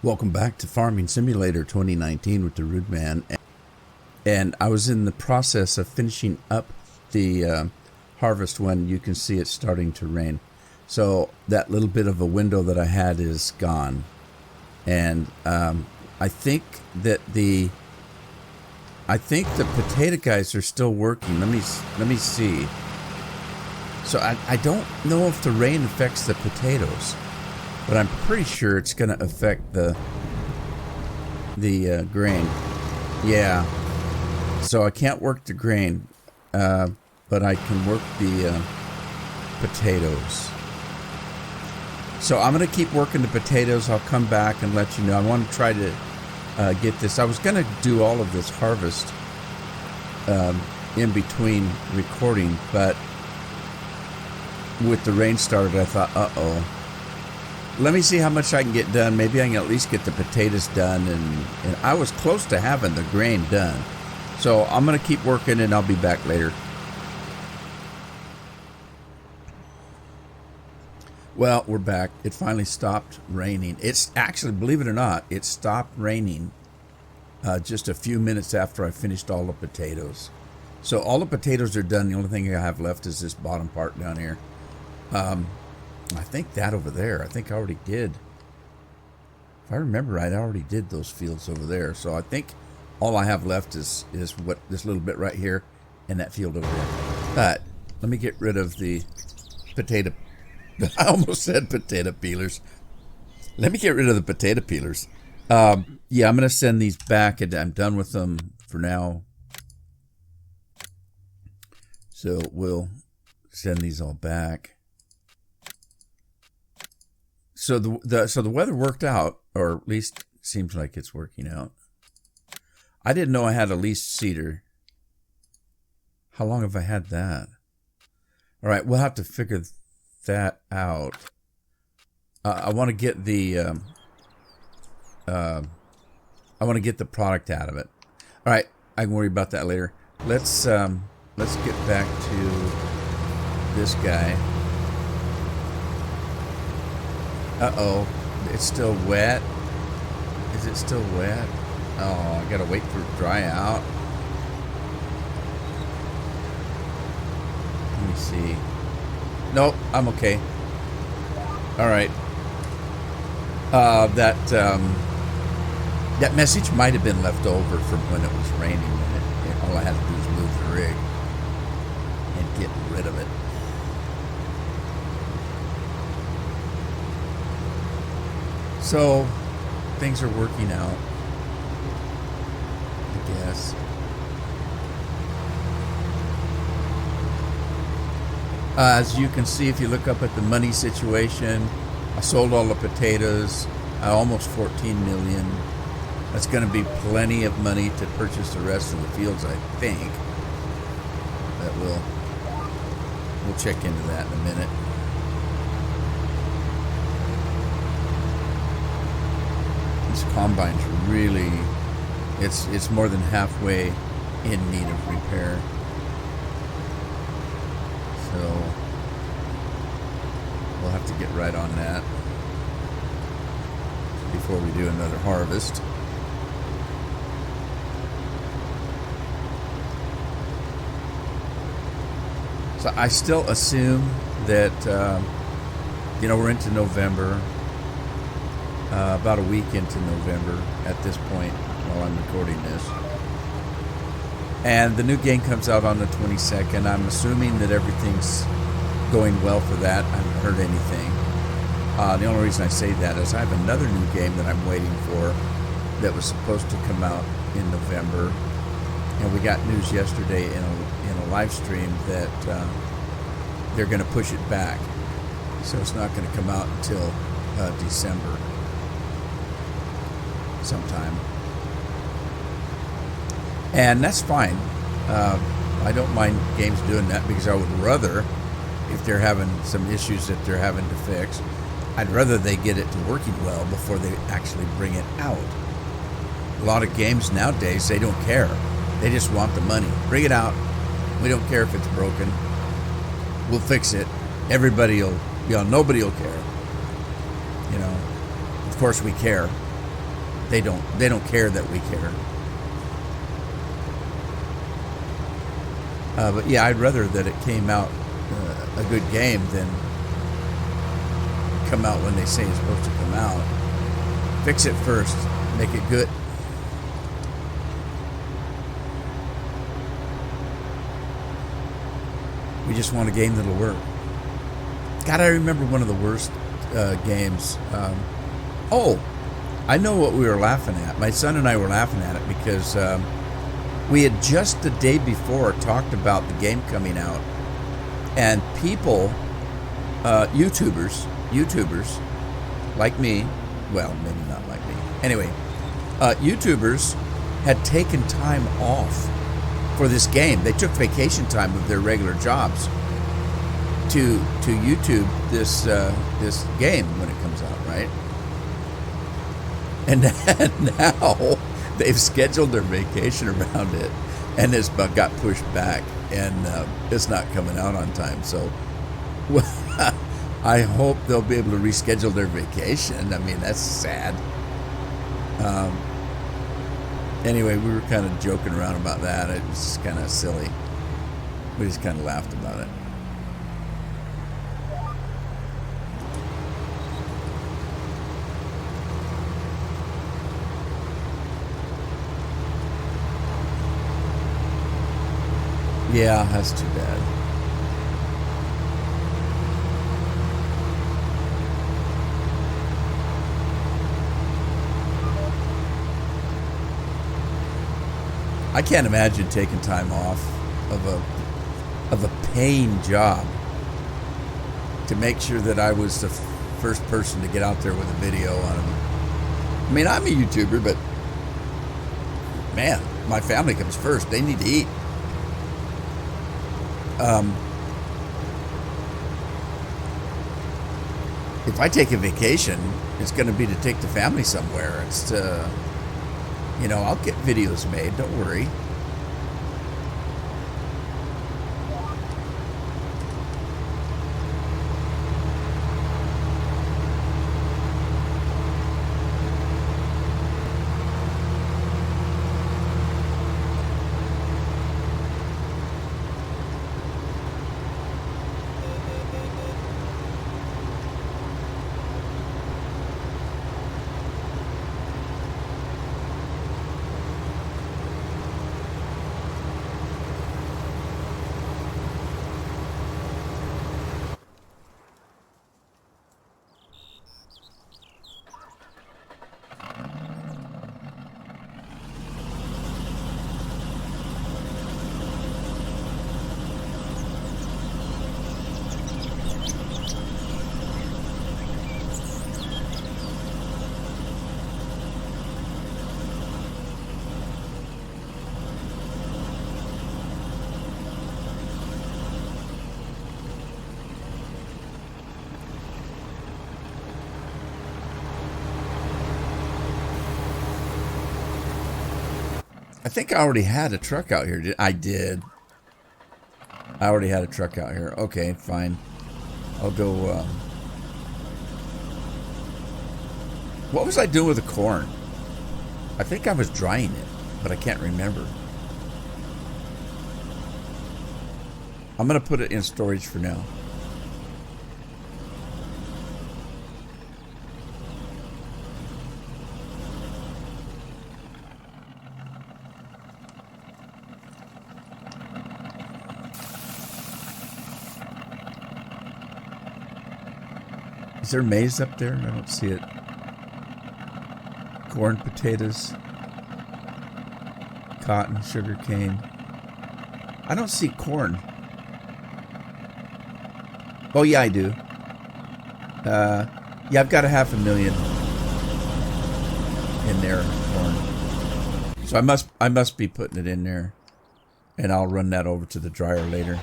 Welcome back to Farming Simulator 2019 with the Rude Man. And I was in the process of finishing up the harvest when you can see it's starting to rain. So that little bit of a window that I had is gone. And I think that the potato guys are still working. Let me see. So I don't know if the rain affects the potatoes, but I'm pretty sure it's going to affect the grain. Yeah. So I can't work the grain, but I can work the potatoes. So I'm going to keep working the potatoes. I'll come back and let you know. I want to try to get this. I was going to do all of this harvest in between recording, but with the rain started, I thought, uh-oh. Let me see how much I can get done. Maybe I can at least get the potatoes done. And I was close to having the grain done. So I'm going to keep working and I'll be back later. Well, we're back. It finally stopped raining. It's actually, believe it or not, it stopped raining just a few minutes after I finished all the potatoes. So all the potatoes are done. The only thing I have left is this bottom part down here. I think that over there, I think I already did. If I remember right, I already did those fields over there. So I think all I have left is what this little bit right here and that field over there. But let me get rid of the potato. I almost said potato peelers. Let me get rid of the potato peelers. Yeah, I'm going to send these back and I'm done with them for now. So we'll send these all back. So the weather worked out, or at least seems like it's working out. I didn't know I had a leased seeder. How long have I had that? All right, we'll have to figure that out. I want to get the product out of it. All right, I can worry about that later. Let's get back to this guy. Uh-oh, it's still wet. Is it still wet? Oh, I gotta wait for it to dry out. Let me see. Nope, I'm okay. All right. That message might have been left over from when it was raining. And all I had to do was move the rig and get rid of it. So, things are working out, I guess. As you can see, if you look up at the money situation, I sold all the potatoes, almost 14 million. That's going to be plenty of money to purchase the rest of the fields, I think. But we'll check into that in a minute. This combine's really, it's more than halfway in need of repair. So we'll have to get right on that before we do another harvest. So I still assume that, we're into November. About a week into November at this point while I'm recording this. And the new game comes out on the 22nd. I'm assuming that everything's going well for that. I haven't heard anything. The only reason I say that is I have another new game that I'm waiting for that was supposed to come out in November. And we got news yesterday in a live stream that they're going to push it back. So it's not going to come out until December. Sometime. And that's fine. I don't mind games doing that because I would rather, if they're having some issues that they're having to fix, I'd rather they get it to working well before they actually bring it out. A lot of games nowadays, they don't care. They just want the money. Bring it out. We don't care if it's broken. We'll fix it. Everybody will, nobody will care. Of course we care. They don't care that we care. But yeah, I'd rather that it came out a good game than come out when they say it's supposed to come out. Fix it first, make it good. We just want a game that'll work. God, I remember one of the worst games. Oh, I know what we were laughing at. My son and I were laughing at it because we had just the day before talked about the game coming out, and people, YouTubers like me, well, maybe not like me. Anyway, YouTubers had taken time off for this game. They took vacation time of their regular jobs to YouTube this game when it comes out, right? And now they've scheduled their vacation around it, and this got pushed back, and it's not coming out on time. So, well, I hope they'll be able to reschedule their vacation. I mean, that's sad. Anyway, we were kind of joking around about that. It was kind of silly. We just kind of laughed about it. Yeah, that's too bad. I can't imagine taking time off of a paying job to make sure that I was the first person to get out there with a video on them. I mean, I'm a YouTuber, but man, my family comes first. They need to eat. If I take a vacation, it's going to be to take the family somewhere. It's to, I'll get videos made. Don't worry. I think I already had a truck out here. I did. I already had a truck out here. Okay, fine. I'll go. What was I doing with the corn? I think I was drying it, but I can't remember. I'm going to put it in storage for now. Is there maize up there? I don't see it. Corn, potatoes, cotton, sugar cane. I don't see corn. Oh yeah, I do. Yeah, I've got 500,000 in there corn. So I must be putting it in there, and I'll run that over to the dryer later.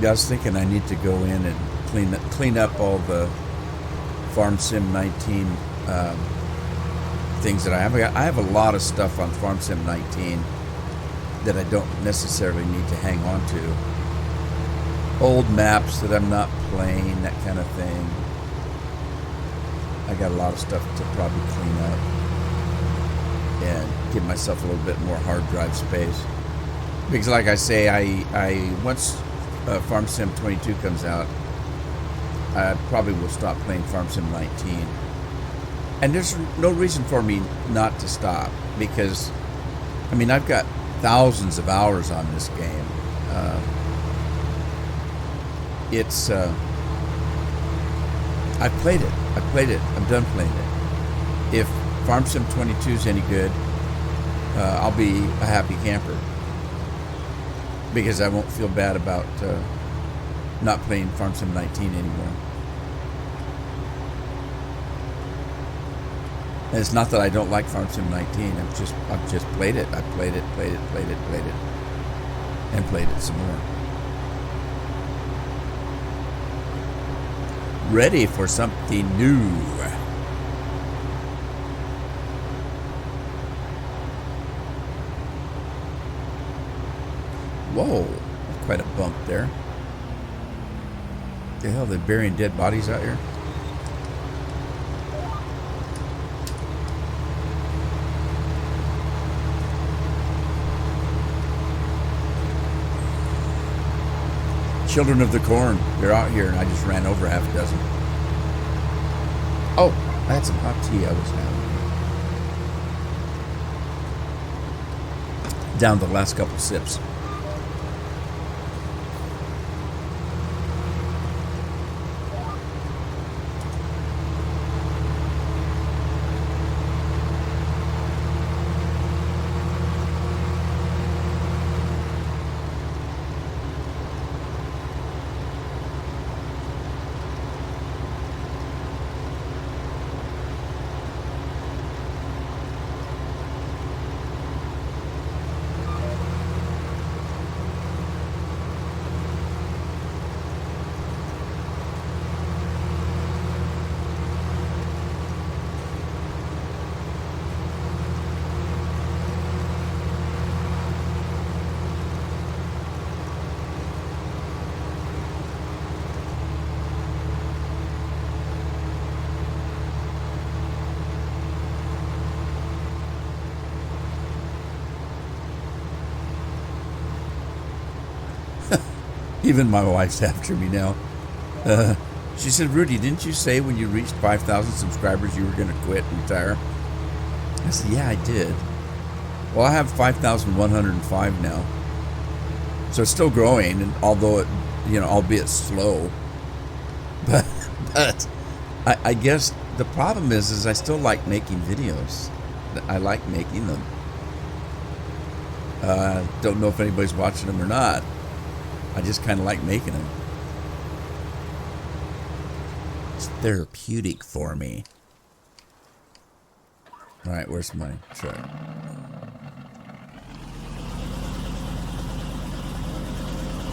Yeah, I was thinking I need to go in and clean up all the Farm Sim 19 things that I have. I have a lot of stuff on Farm Sim 19 that I don't necessarily need to hang on to. Old maps that I'm not playing, that kind of thing. I got a lot of stuff to probably clean up and give myself a little bit more hard drive space. Because like I say, I once Farm Sim 22 comes out, I probably will stop playing Farm Sim 19. And there's no reason for me not to stop, because, I mean, I've got thousands of hours on this game. I've played it. I'm done playing it. If Farm Sim 22 is any good, I'll be a happy camper, because I won't feel bad about not playing Farm Sim 19 anymore. And it's not that I don't like Farm Sim 19. I've just played it. I played it, and played it some more. Ready for something new. Whoa, quite a bump there. The hell, they're burying dead bodies out here? Children of the Corn, they're out here, and I just ran over half a dozen. Oh, I had some hot tea I was having. Down the last couple sips. Even my wife's after me now. She said, Rudy, didn't you say when you reached 5,000 subscribers you were going to quit and retire? I said, yeah, I did. Well, I have 5,105 now. So it's still growing, and although it, albeit slow. But I guess the problem is I still like making videos. I like making them. Don't know if anybody's watching them or not. I just kind of like making them. It's therapeutic for me. All right, where's my truck?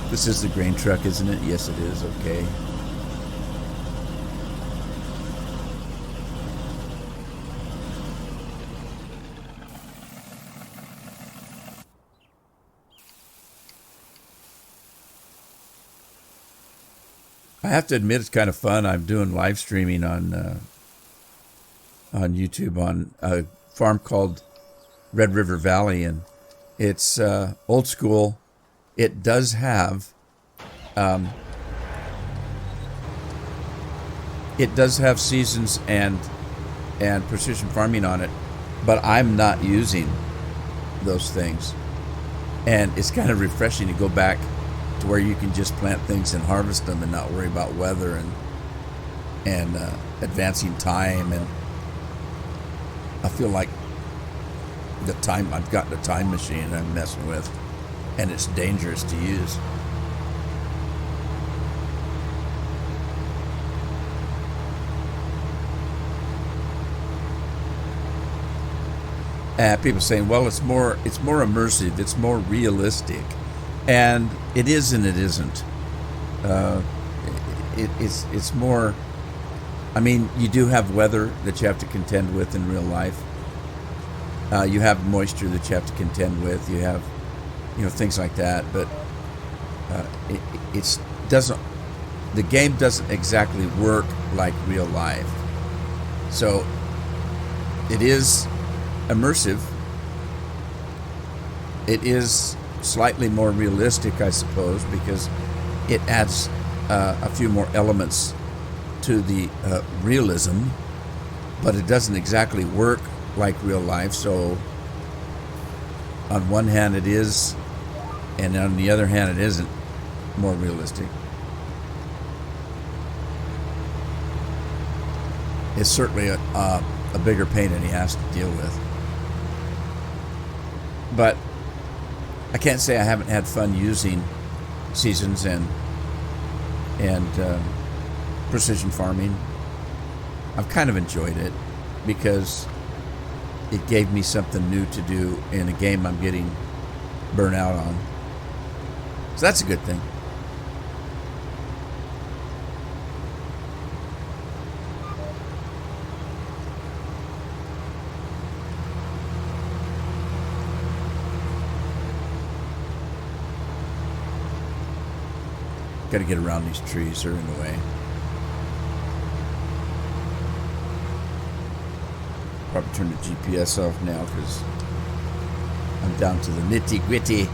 This is the grain truck, isn't it? Yes, it is. Okay. I have to admit, it's kind of fun. I'm doing live streaming on YouTube on a farm called Red River Valley, and it's old school. It does have seasons and precision farming on it, but I'm not using those things, and it's kind of refreshing to go back to where you can just plant things and harvest them and not worry about weather and advancing time. And I feel like I've got the time machine I'm messing with, and it's dangerous to use. People saying, well, it's more immersive, it's more realistic. And it is and it isn't. Uh, it's more. I mean, you do have weather that you have to contend with in real life. You have moisture that you have to contend with. You have, things like that. But it's doesn't. The game doesn't exactly work like real life. So it is immersive. It is slightly more realistic, I suppose, because it adds a few more elements to the realism, but it doesn't exactly work like real life. So on one hand it is, and on the other hand it isn't more realistic. It's certainly a bigger pain that he has to deal with. But I can't say I haven't had fun using seasons and precision farming. I've kind of enjoyed it because it gave me something new to do in a game I'm getting burnt out on. So that's a good thing. Got to get around these trees, they're in the way. Probably turn the GPS off now because I'm down to the nitty gritty.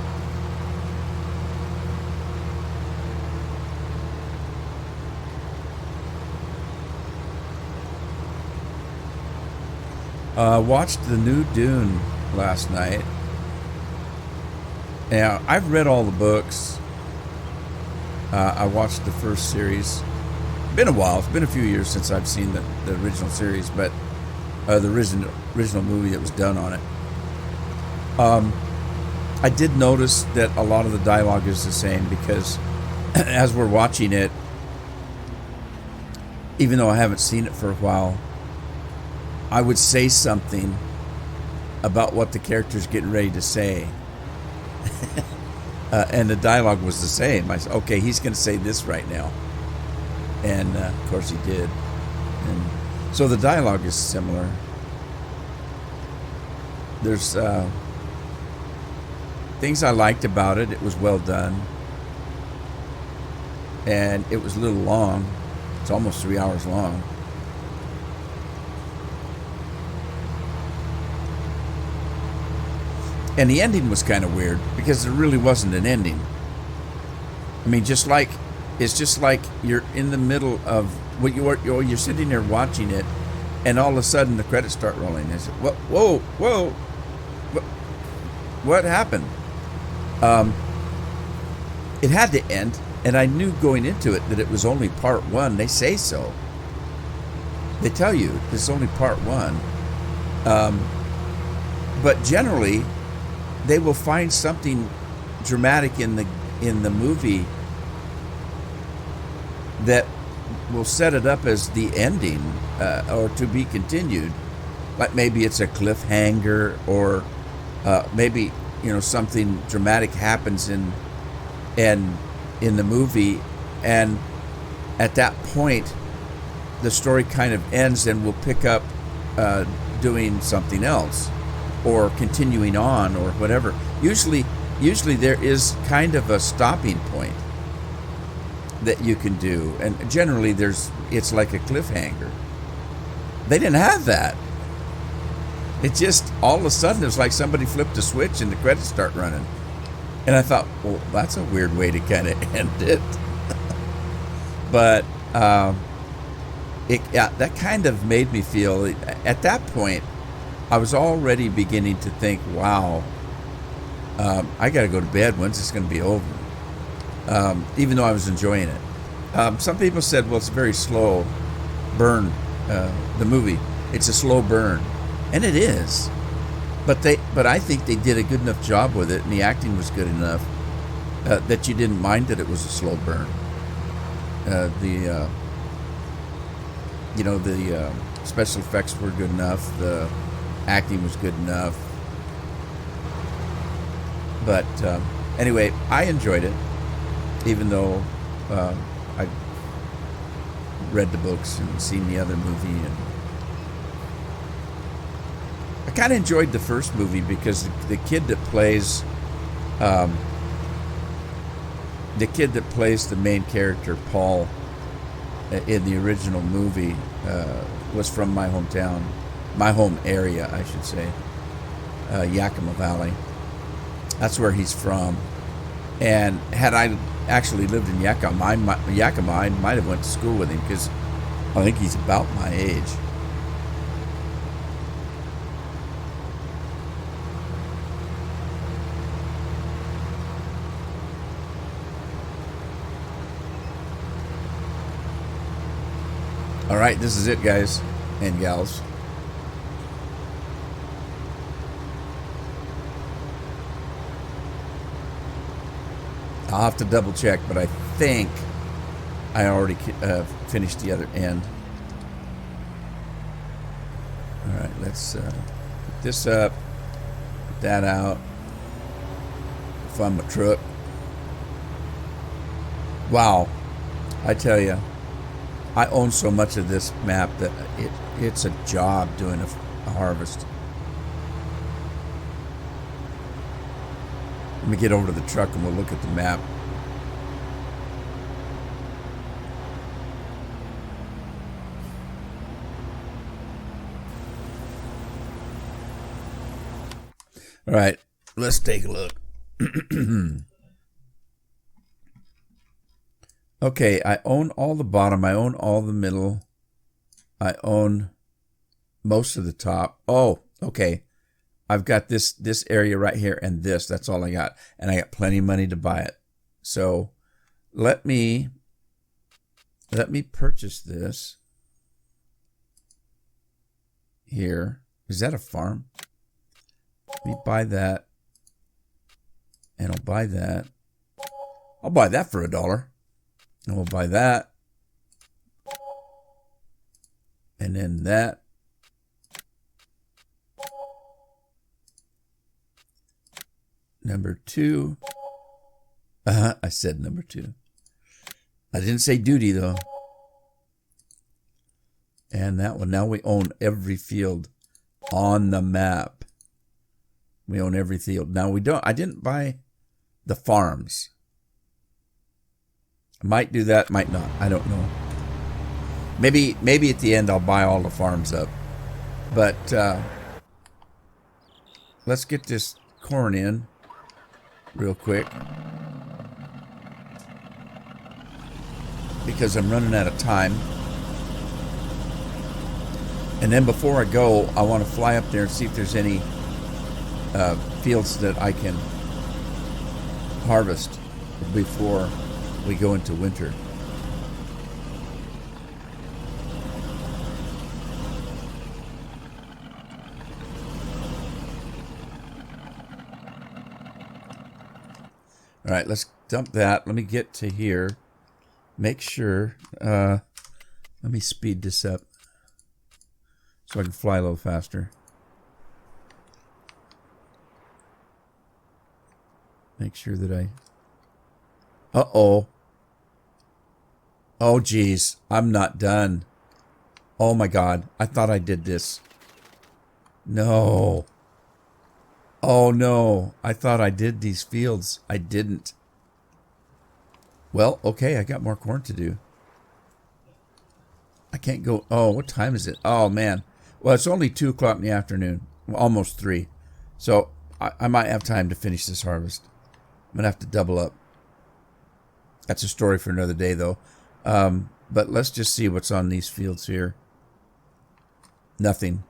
Watched the new Dune last night. Now, I've read all the books. I watched the first series. Been a while. It's been a few years since I've seen the original series, but the original movie that was done on it. I did notice that a lot of the dialogue is the same because as we're watching it, even though I haven't seen it for a while, I would say something about what the character's getting ready to say. And the dialogue was the same. I said, okay, he's going to say this right now. And, of course, he did. And so the dialogue is similar. There's things I liked about it. It was well done. And it was a little long. It's almost 3 hours long. And the ending was kind of weird because there really wasn't an ending. I mean, it's just like you're in the middle of what you're sitting there watching it, and all of a sudden the credits start rolling. I said, "Whoa, what happened?" It had to end, and I knew going into it that it was only part one. They say so. They tell you this is only part one, but generally, they will find something dramatic in the movie that will set it up as the ending or to be continued. Like maybe it's a cliffhanger, or maybe something dramatic happens in the movie, and at that point the story kind of ends, and we'll pick up doing something else, or continuing on, or whatever. Usually there is kind of a stopping point that you can do, and generally it's like a cliffhanger. They didn't have that. It just all of a sudden it was like somebody flipped a switch and the credits start running, and I thought, well, that's a weird way to kind of end it. But that kind of made me feel, at that point I was already beginning to think, wow, I got to go to bed. When's this going to be over? Even though I was enjoying it. Some people said, well, it's a very slow burn, the movie. It's a slow burn. And it is. But I think they did a good enough job with it, and the acting was good enough that you didn't mind that it was a slow burn. The special effects were good enough. The acting was good enough. But anyway, I enjoyed it, even though I read the books and seen the other movie, and I kind of enjoyed the first movie because the kid that plays the main character, Paul, in the original movie, was from my hometown, my home area, I should say, Yakima Valley. That's where he's from. And had I actually lived in Yakima, I might have went to school with him because I think he's about my age. All right, this is it, guys and gals. I'll have to double check, but I think I already finished the other end. All right, let's put this up, put that out, find my truck. Wow, I tell you, I own so much of this map that it's a job doing a harvest. Let me get over to the truck and we'll look at the map. All right, let's take a look. Okay, I own all the bottom. I own all the middle. I own most of the top. Oh, okay. I've got this area right here and this. That's all I got. And I got plenty of money to buy it. So let me purchase this here. Is that a farm? Let me buy that. And I'll buy that. I'll buy that for $1. And we'll buy that. And then that. Number 2. I said number 2. I didn't say duty though. And that one. Now we own every field on the map. We own every field. Now we don't. I didn't buy the farms. I might do that, might not. I don't know. Maybe at the end I'll buy all the farms up. But let's get this corn in real quick, because I'm running out of time. And then before I go, I want to fly up there and see if there's any fields that I can harvest before we go into winter. All right, let's dump that. Let me get to here. Make sure. Let me speed this up so I can fly a little faster. Make sure that I... Uh-oh. Oh, geez. I'm not done. Oh, my God. I thought I did this. No. Oh, no. I thought I did these fields. I didn't. Well, okay. I got more corn to do. I can't go... Oh, what time is it? Oh, man. Well, it's only 2 o'clock in the afternoon. Well, almost 3. So, I might have time to finish this harvest. I'm going to have to double up. That's a story for another day, though. But let's just see what's on these fields here. Nothing.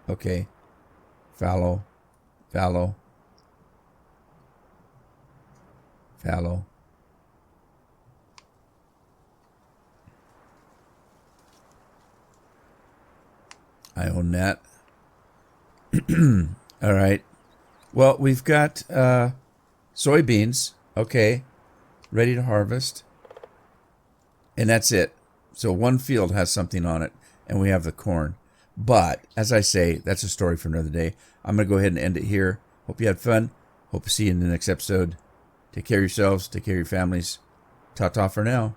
Okay. Fallow. Fallow. Fallow. I own that. All right. Well, we've got soybeans. Okay. Ready to harvest. And that's it. So one field has something on it, and we have the corn. But, as I say, that's a story for another day. I'm going to go ahead and end it here. Hope you had fun. Hope to see you in the next episode. Take care of yourselves. Take care of your families. Ta-ta for now.